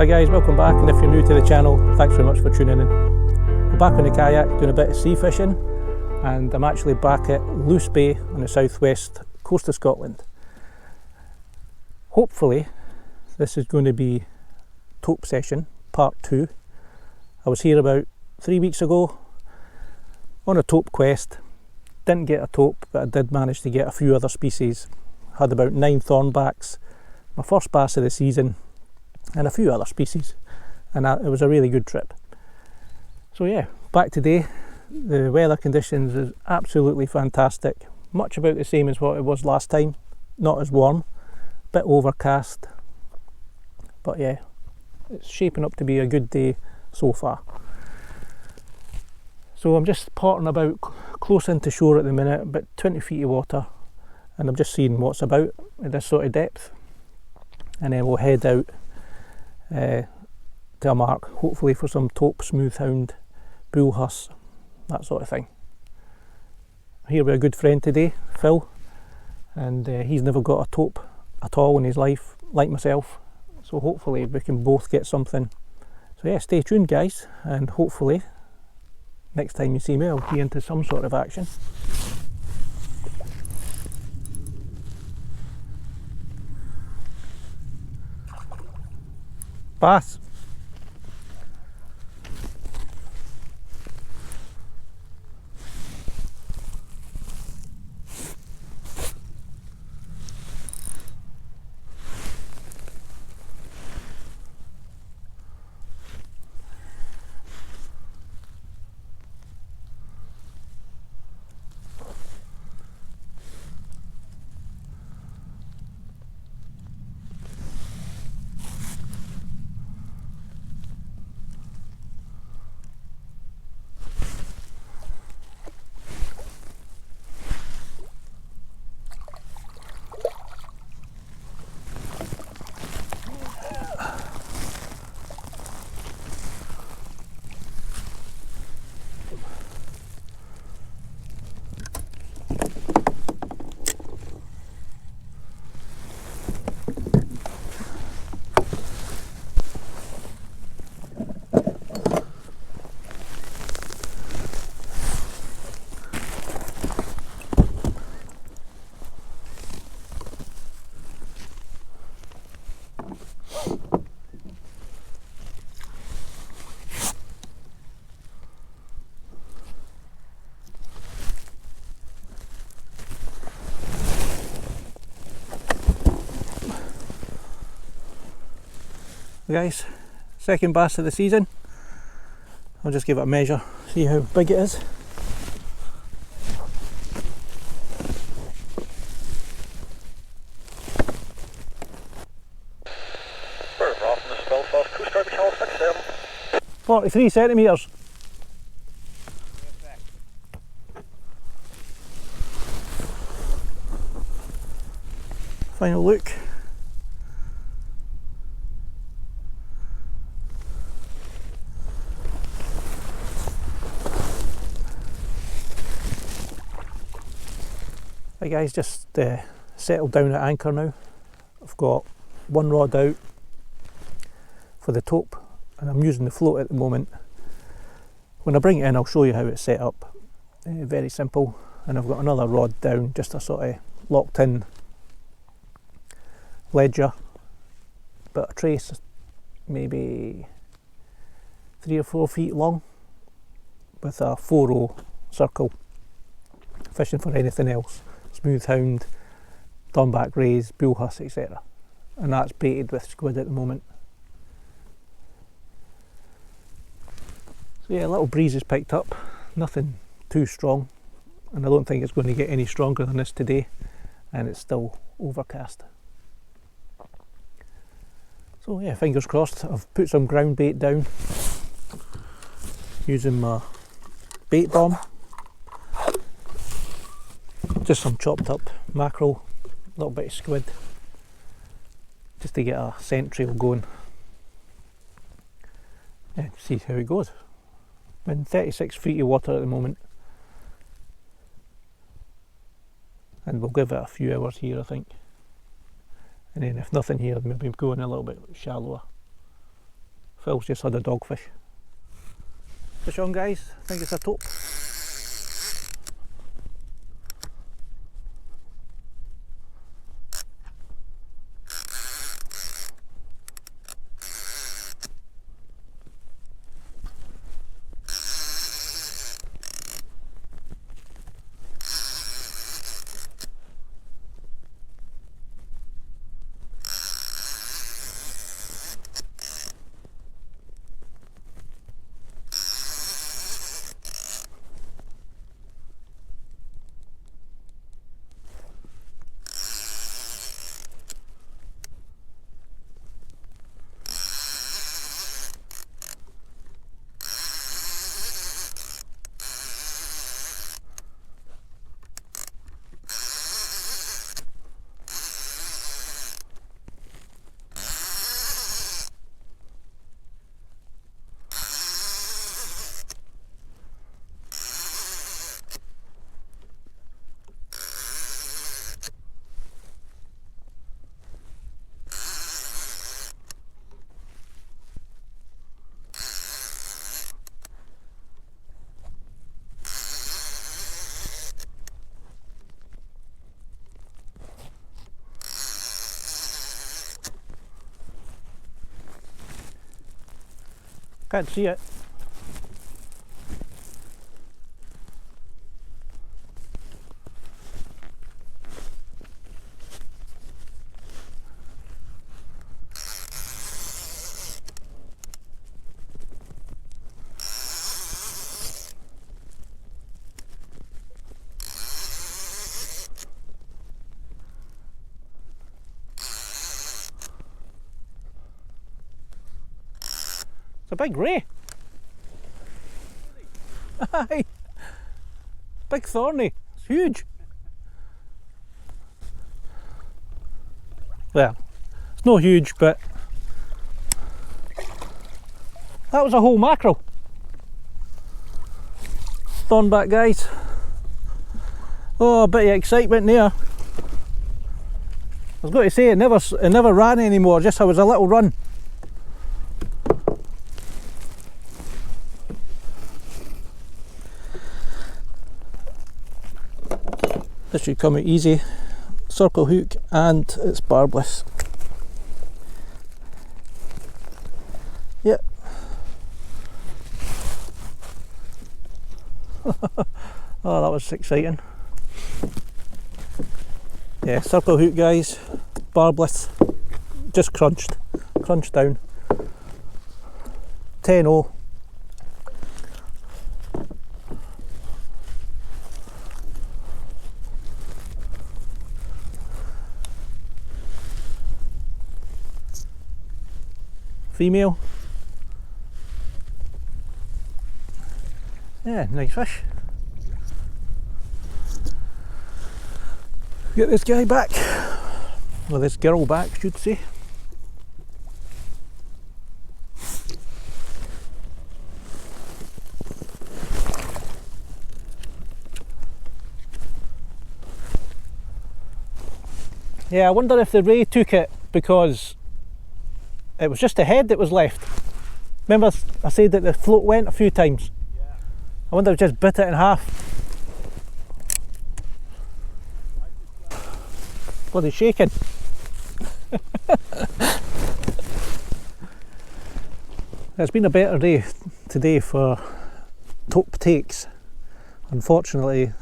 Hi guys, welcome back, and if you're new to the channel, thanks very much for tuning in. We're back on the kayak doing a bit of sea fishing, and I'm actually back at Luce Bay on the southwest coast of Scotland. Hopefully this is going to be taupe session part 2. I was here about 3 weeks ago on a taupe quest. Didn't get a taupe, but I did manage to get a few other species. Had about 9 thornbacks, my first bass of the season, and a few other species, and it was a really good trip. So yeah, back today. The weather conditions is absolutely fantastic, much about the same as what it was last time. Not as warm, bit overcast, but yeah, it's shaping up to be a good day so far. So I'm just potting about close into shore at the minute, about 20 feet of water, and I'm just seeing what's about at this sort of depth, and then we'll head out to a mark, hopefully for some taupe, smoothhound, bull huss, that sort of thing. I'm here with a good friend today, Phil, and he's never got a taupe at all in his life, like myself, so hopefully we can both get something. So yeah, stay tuned guys, and hopefully next time you see me I'll be into some sort of action. Bass. Guys, second bass of the season. I'll just give it a measure, see how big it is. We're off in the Belfast Coast Guard Channel 67. 43 centimetres. Final look. Right guys, just settled down at anchor now. I've got one rod out for the taupe, and I'm using the float at the moment. When I bring it in I'll show you how it's set up. Very simple. And I've got another rod down, just a sort of locked in ledger, but a trace maybe 3 or 4 feet long with a 4-0 circle, fishing for anything else. Smoothhound, thornback rays, bull huss, etc. And that's baited with squid at the moment. So yeah, a little breeze has picked up, nothing too strong, and I don't think it's going to get any stronger than this today, and it's still overcast. So yeah, fingers crossed. I've put some ground bait down using my bait bomb. Just some chopped up mackerel, a little bit of squid, just to get a scent trail going. Yeah, see how it goes. I'm in 36 feet of water at the moment, and we'll give it a few hours here I think. And then if nothing here, maybe going a little bit shallower. Phil's just had a dogfish. Fish on, guys. I think it's a taupe. Can't see it. It's a big ray. Aye. Big thorny. It's huge. Well, it's not huge, but that was a whole mackerel. Thornback, guys. Oh, a bit of excitement there. I was going to say it never ran anymore, just I was a little run. This should come out easy. Circle hook and it's barbless. Yep. Oh, that was exciting. Yeah, circle hook, guys. Barbless. Just crunched down. 10-0. Female. Yeah, nice fish. Get this guy back. Well, this girl back, should say. Yeah, I wonder if the ray took it because it was just the head that was left. Remember I said that the float went a few times? Yeah. I wonder if it just bit it in half. Bloody shaking. It's been a better day today for taupe takes. Unfortunately,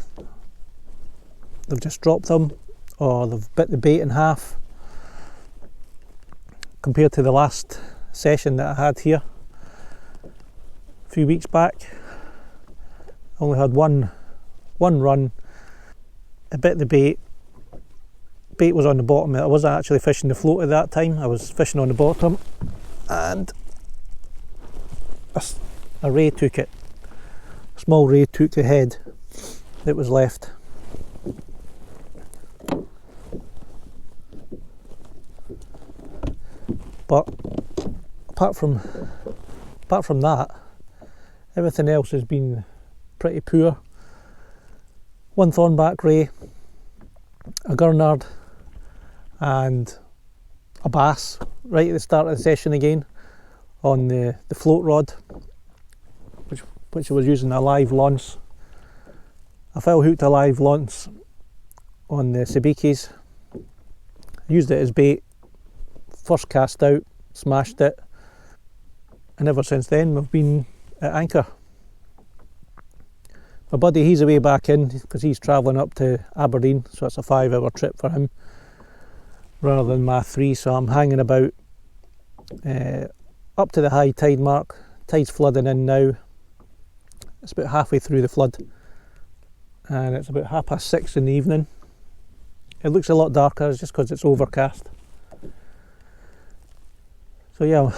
they've just dropped them or they've bit the bait in half. Compared to the last session that I had here a few weeks back, I only had one run. I bit the bait. Bait was on the bottom. I wasn't actually fishing the float at that time. I was fishing on the bottom, and a ray took it. A small ray took the head that was left. But apart from that, everything else has been pretty poor. One thornback ray, a gurnard and a bass right at the start of the session again. on the float rod, which I was using a live launce. I foul hooked a live launce on the sabikis, used it as bait, first cast out, smashed it, and ever since then we've been at anchor. My buddy, he's away back in because he's travelling up to Aberdeen, so it's a 5-hour trip for him rather than my 3, so I'm hanging about up to the high tide mark. Tide's flooding in now. It's about halfway through the flood and it's about 6:30 in the evening. It looks a lot darker just because it's overcast. So yeah,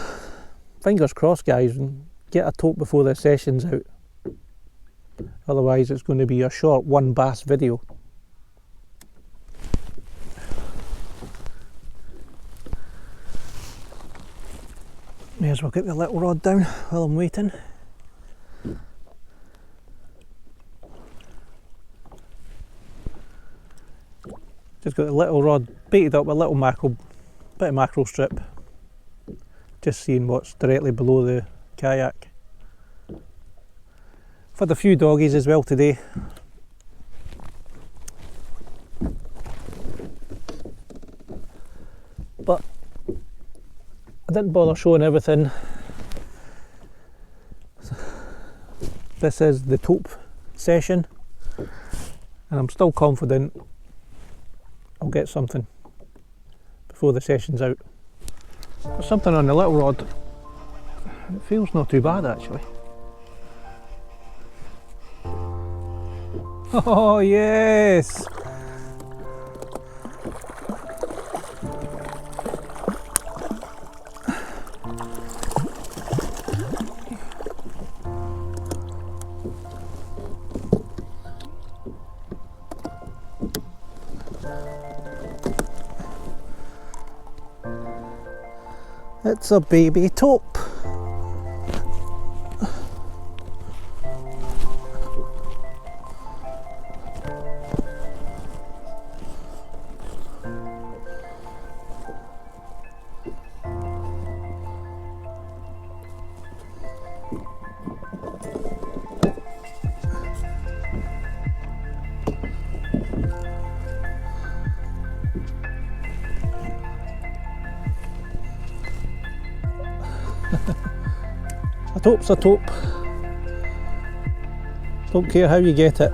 fingers crossed guys, and get a tope before the session's out. Otherwise it's going to be a short 1 bass video. May as well get the little rod down while I'm waiting. Just got the little rod baited up with a little bit of mackerel strip. Just seeing what's directly below the kayak. I've had a few doggies as well today. But I didn't bother showing everything. This is the tope session, and I'm still confident I'll get something before the session's out. Got something on the little rod. It feels not too bad actually. Oh yes! It's a baby tope. A tope's a tope. Don't care how you get it.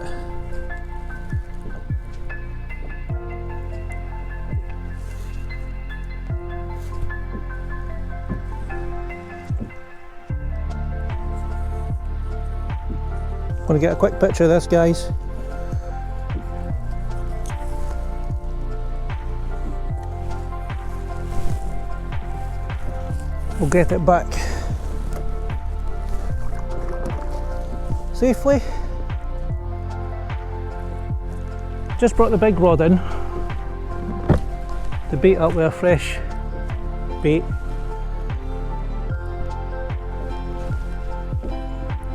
Want to get a quick picture of this, guys? We'll get it back safely. Just brought the big rod in to bait up with a fresh bait,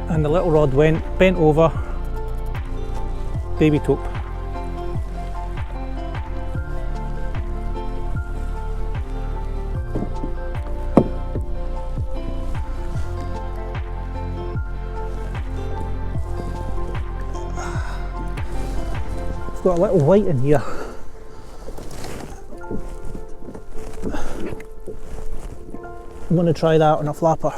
and the little rod bent over, baby tope. Got a little white in here. I'm going to try that on a flapper.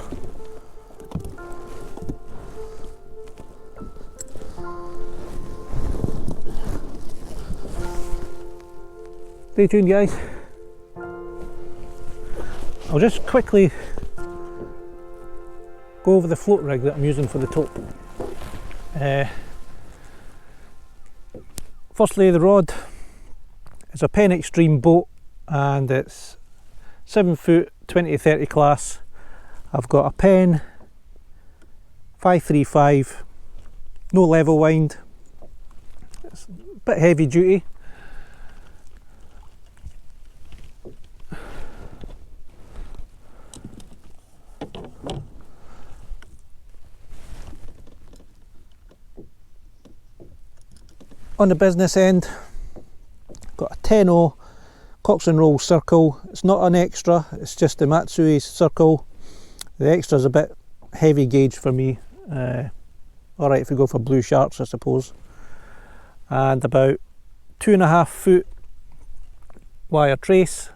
Stay tuned, guys. I'll just quickly go over the float rig that I'm using for the tope. Firstly, the rod is a Penn Extreme boat and it's 7 foot 20-30 class. I've got a Penn 535, no level wind. It's a bit heavy duty. On the business end, got a 10-0 Cox and Roll circle. It's not an extra, it's just the Matsui's circle. The extra's a bit heavy gauge for me. Alright if we go for blue sharks, I suppose. And about 2.5 foot wire trace.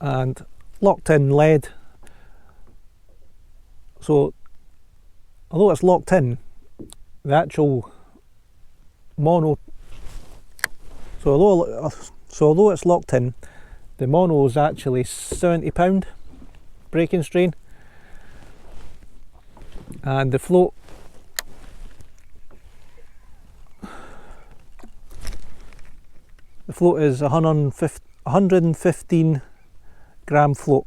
And locked in lead. So although it's locked in, the actual mono, so although it's locked in, the mono is actually 70 pound breaking strain, and the float is 115 gram float,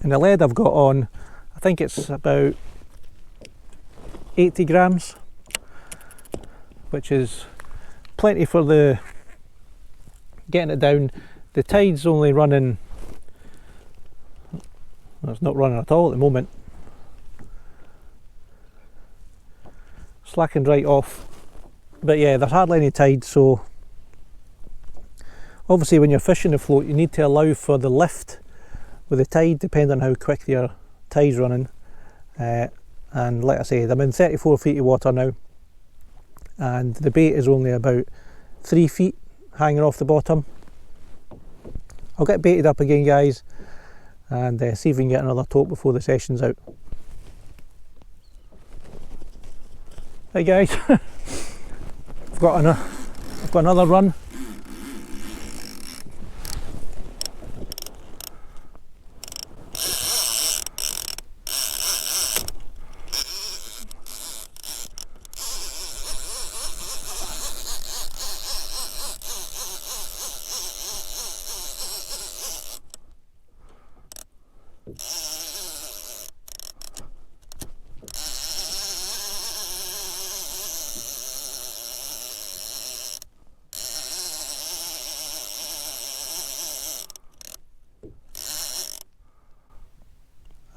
and the lead I've got on, I think it's about 80 grams, which is plenty for the getting it down. The tide's only running, well, it's not running at all at the moment, slackened right off, but yeah, there's hardly any tide. So obviously when you're fishing the float you need to allow for the lift with the tide, depending on how quick your tide's running. And like I say, I'm in 34 feet of water now, and the bait is only about 3 feet hanging off the bottom. I'll get baited up again, guys, and see if we can get another tope before the session's out. Hey guys, I've got another run.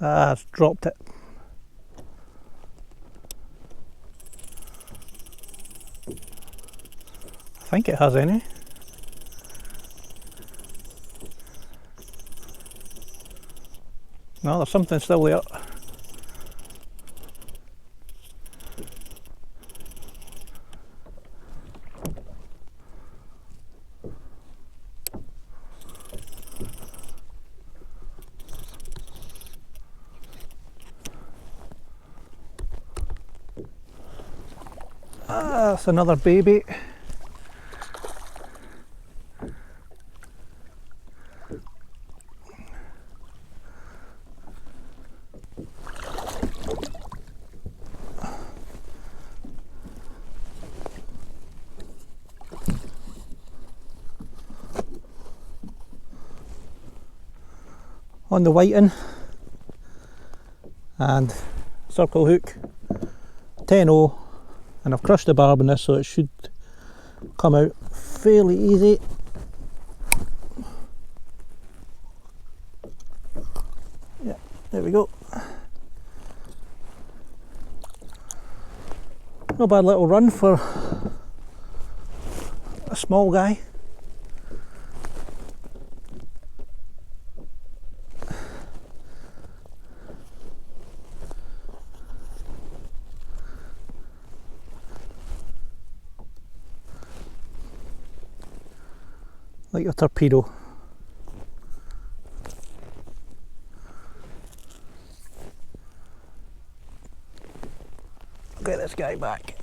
Ah, it's dropped it. I think it has any. No, there's something still there. Ah, that's another baby. On the whiting, and circle hook 10-0, and I've crushed the barb in this, so it should come out fairly easy. Yeah, there we go. No bad little run for a small guy. Like a torpedo. I'll get this guy back.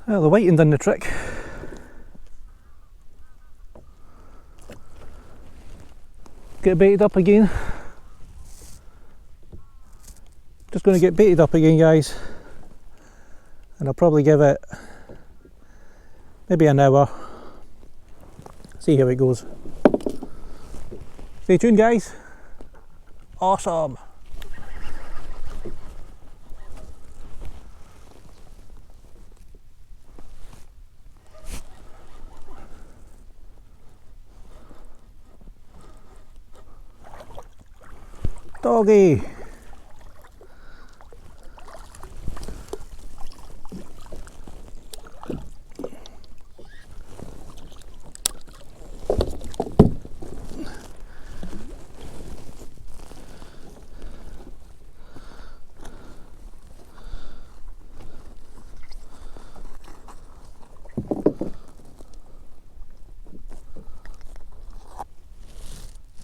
Well, the whiting done the trick. Get baited up again. Just going to get baited up again, guys, and I'll probably give it maybe an hour See how it goes. Stay tuned, guys. Awesome. Doggy.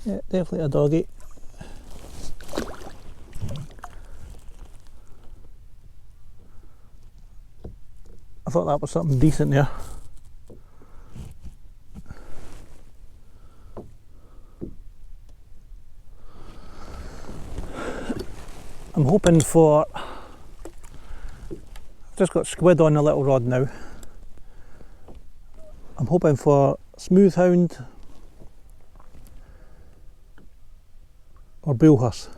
Yeah, definitely a doggy. I thought that was something decent there. I'm hoping for, I've just got squid on the little rod now. I'm hoping for smooth hound or bullhorse.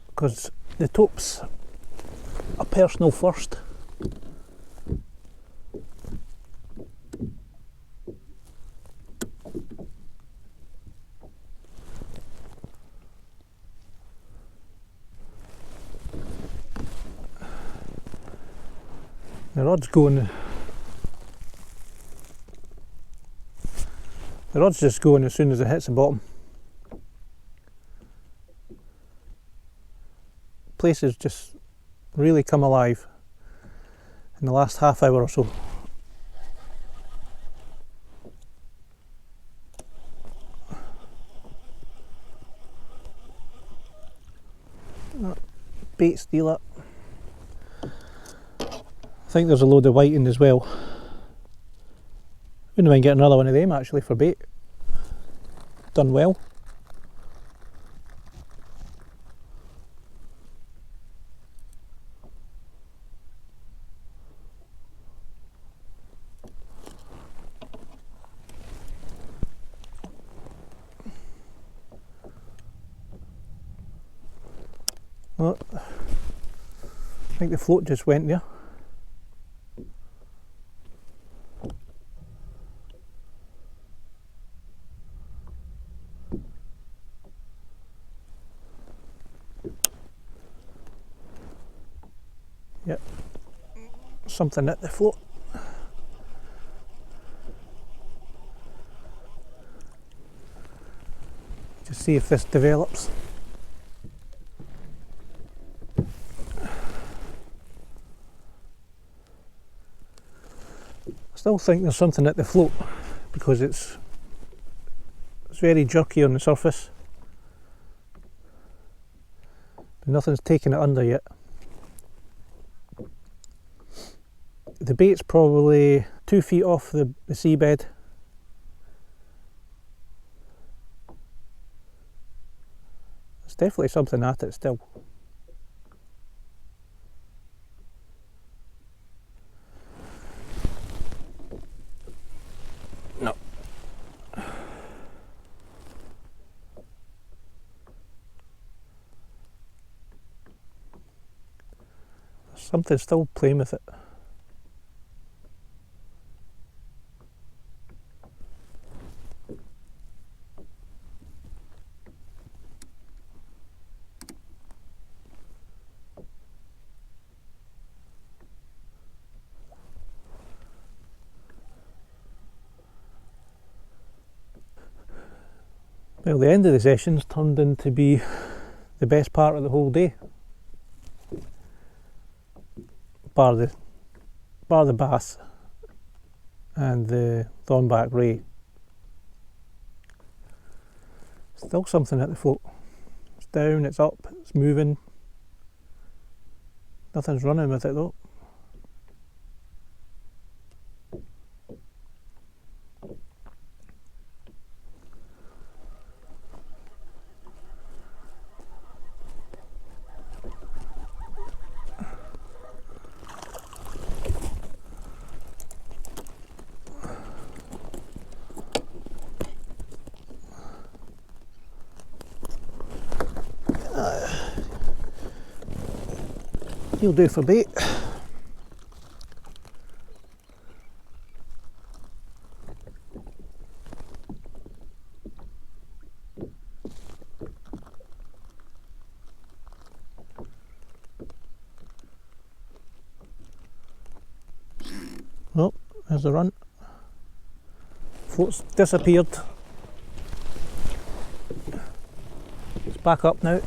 Because the taupe's a personal first. The rod's going, the rod's just going as soon as it hits the bottom. Place has just really come alive in the last half hour or so. Bait stealer. I think there's a load of whiting as well. Wouldn't mind getting another one of them actually for bait. Done well. Oh, I think the float just went there. Yep, something at the float. Just see if this develops. I still think there's something at the float because it's very jerky on the surface, but nothing's taken it under yet. The bait's probably 2 feet off the seabed. There's definitely something at it still. No. There's something still playing with it. Well, the end of the session's turned into be the best part of the whole day. Bar the bass and the thornback ray. Still something at the float. It's down, it's up, it's moving. Nothing's running with it though. He'll do for bait. Oh, there's the run. Float's disappeared. It's back up now.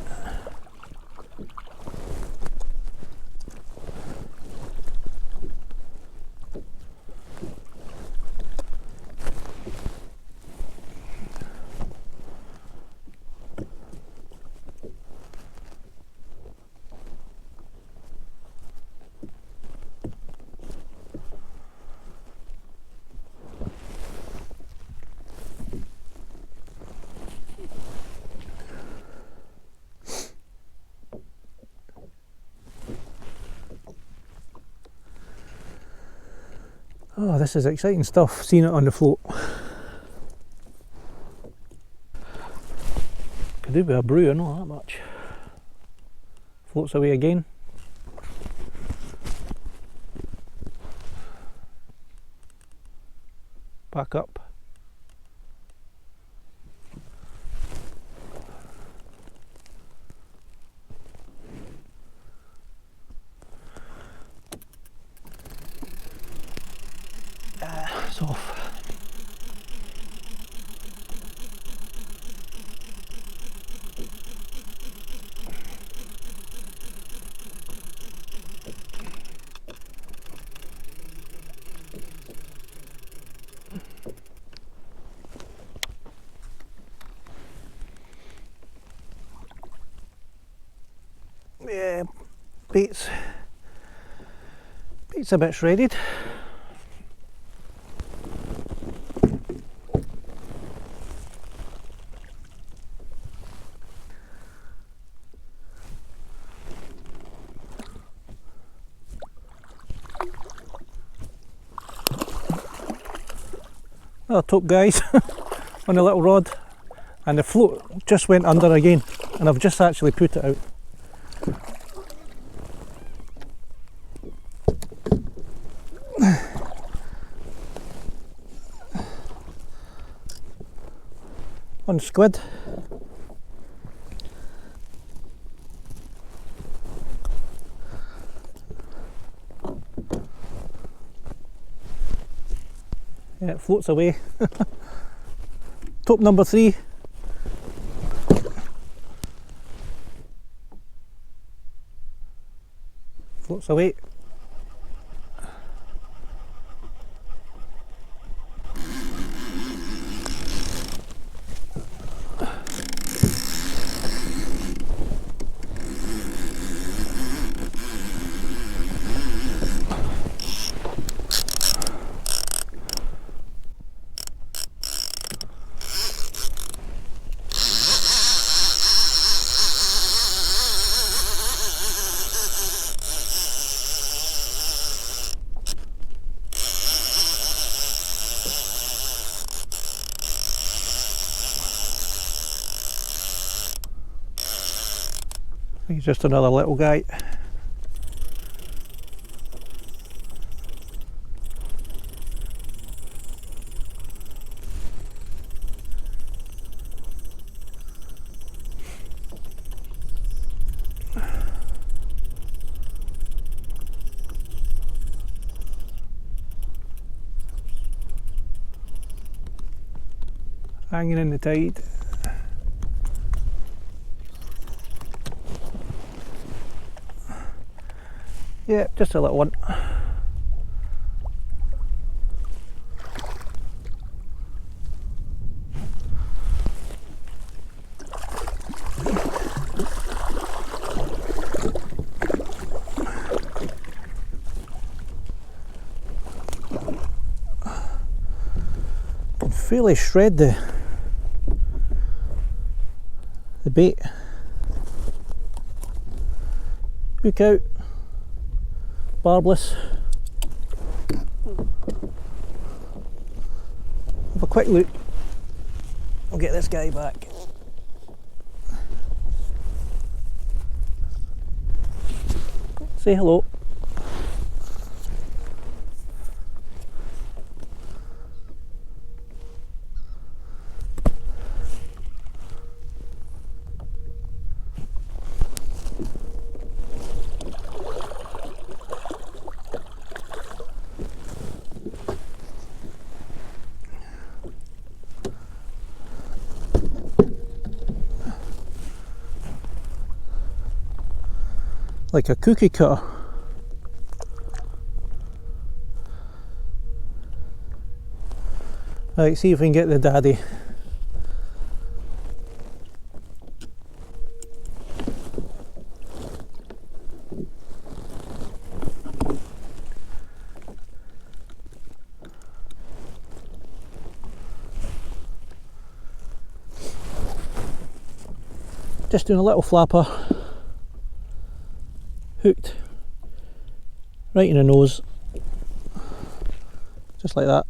Oh, this is exciting stuff, seeing it on the float. Could do with a brew, not that much. Floats away again. Back up. It's off. Yeah, bait's a bit shredded. Another top, guys, on a little rod, and the float just went under again, and I've just actually put it out. On squid. Yeah, it floats away. Top number 3. Floats away. He's just another little guy. Hanging in the tide. Yeah, just a little one. Can fairly shred the bait. Hook out. Barbless. Have a quick look. I'll get this guy back. Say hello. Like a cookie cutter. Right, see if we can get the daddy. Just doing a little flapper. Hooked right in the nose, just like that.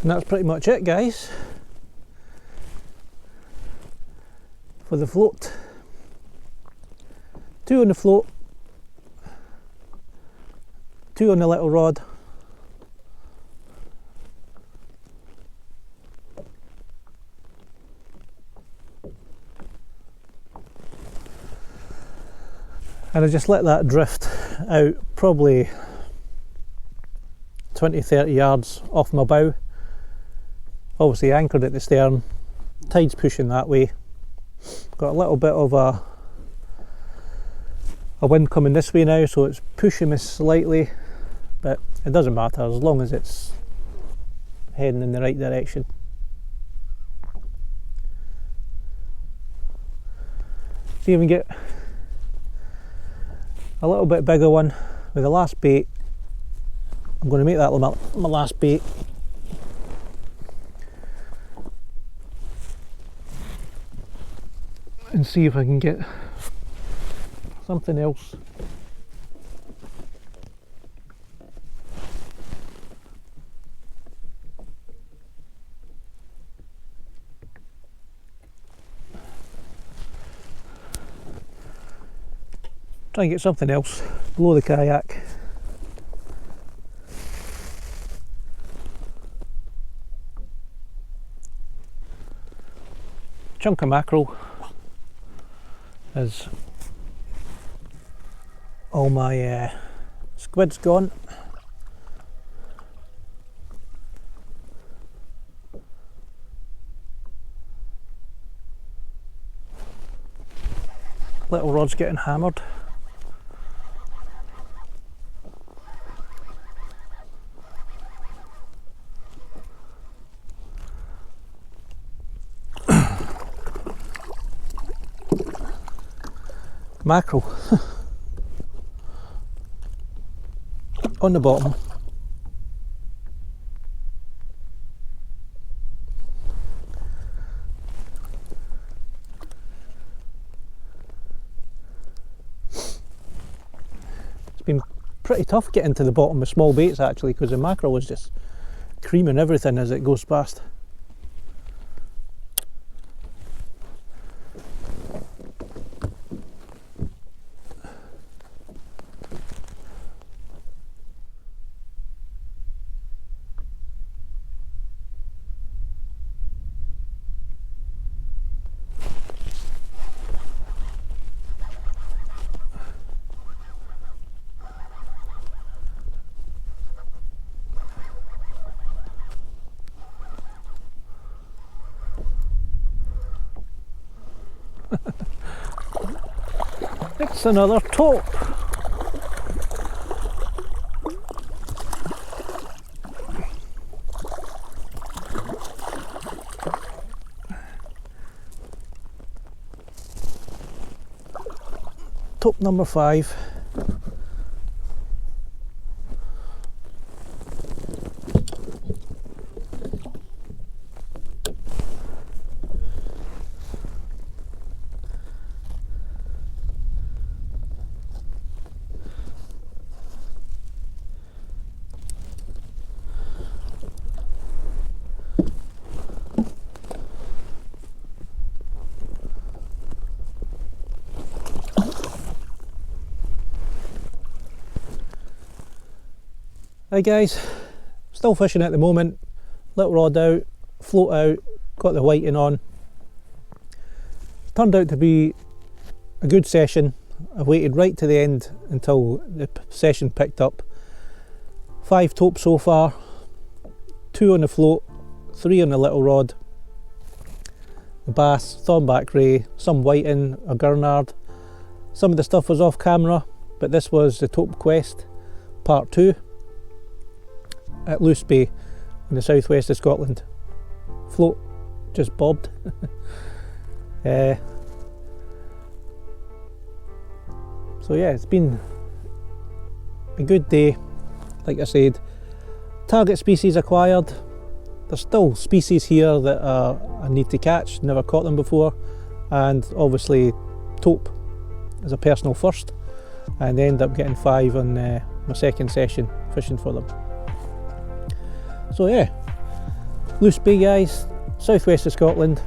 And that's pretty much it, guys, for the float. 2 on the float, 2 on the little rod. And I just let that drift out probably 20-30 yards off my bow. Obviously anchored at the stern, tide's pushing that way. Got a little bit of a wind coming this way now, so it's pushing me slightly, but it doesn't matter as long as it's heading in the right direction. See if we can get a little bit bigger one with the last bait. I'm going to make that my last bait. And see if I can get something else. Try and get something else below the kayak. Chunk of mackerel, as all my squid's gone. Little rod's getting hammered. Mackerel on the bottom. It's been pretty tough getting to the bottom with small baits actually, because the mackerel was just creaming everything as it goes past. It's another taupe. Top number 5. Right guys, still fishing at the moment, little rod out, float out, got the whiting on. Turned out to be a good session. I waited right to the end until the session picked up. 5 tope so far, 2 on the float, 3 on the little rod. The bass, thornback ray, some whiting, a gurnard. Some of the stuff was off camera, but this was the Tope Quest part 2. At Luce Bay in the southwest of Scotland. Float just bobbed. So yeah, it's been a good day. Like I said, target species acquired. There's still species here that I need to catch, never caught them before, and obviously tope as a personal first, and end up getting 5 on my second session fishing for them. So yeah, Luce Bay guys, southwest of Scotland,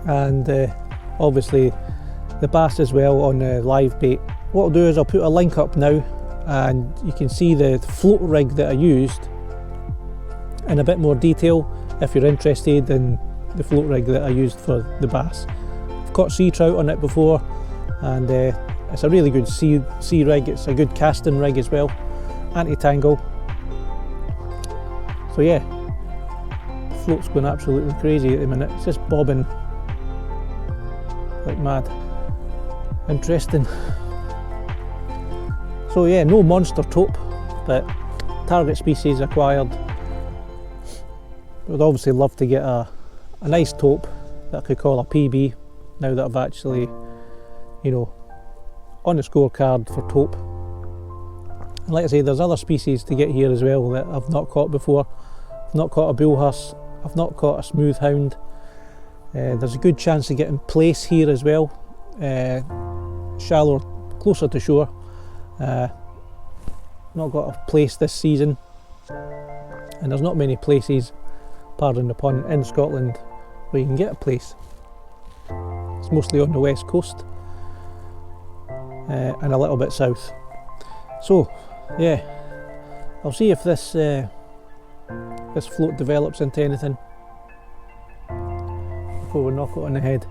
and obviously the bass as well on the live bait. What I'll do is I'll put a link up now and you can see the float rig that I used in a bit more detail if you're interested in the float rig that I used for the bass. I've caught sea trout on it before, and it's a really good sea rig. It's a good casting rig as well, anti-tangle. So yeah, the float's going absolutely crazy at the minute. It's just bobbing like mad. Interesting. So yeah, no monster tope, but target species acquired. Would obviously love to get a nice tope that I could call a PB now that I've actually, you know, on the scorecard for tope. And like I say, there's other species to get here as well that I've not caught before. I've not caught a bullhuss, I've not caught a smooth hound. There's a good chance of getting place here as well, shallower, closer to shore. Not got a place this season, and there's not many places, pardon the pun, in Scotland where you can get a place. It's mostly on the west coast and a little bit south. So yeah, I'll see if this float develops into anything before we knock it on the head.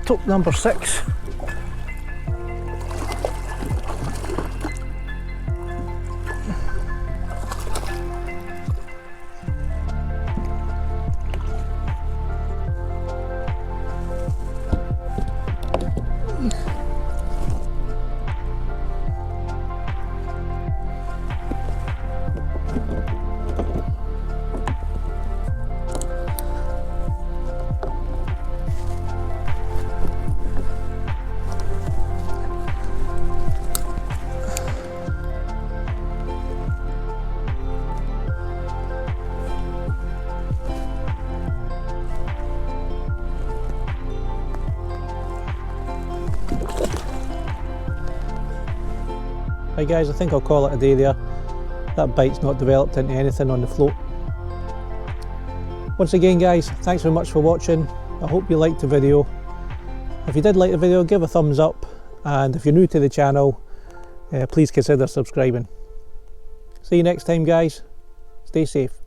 Tope number 6. Right guys, I think I'll call it a day there. That bite's not developed into anything on the float. Once again guys, thanks very much for watching. I hope you liked the video. If you did like the video, give a thumbs up, and if you're new to the channel, please consider subscribing. See you next time guys. Stay safe.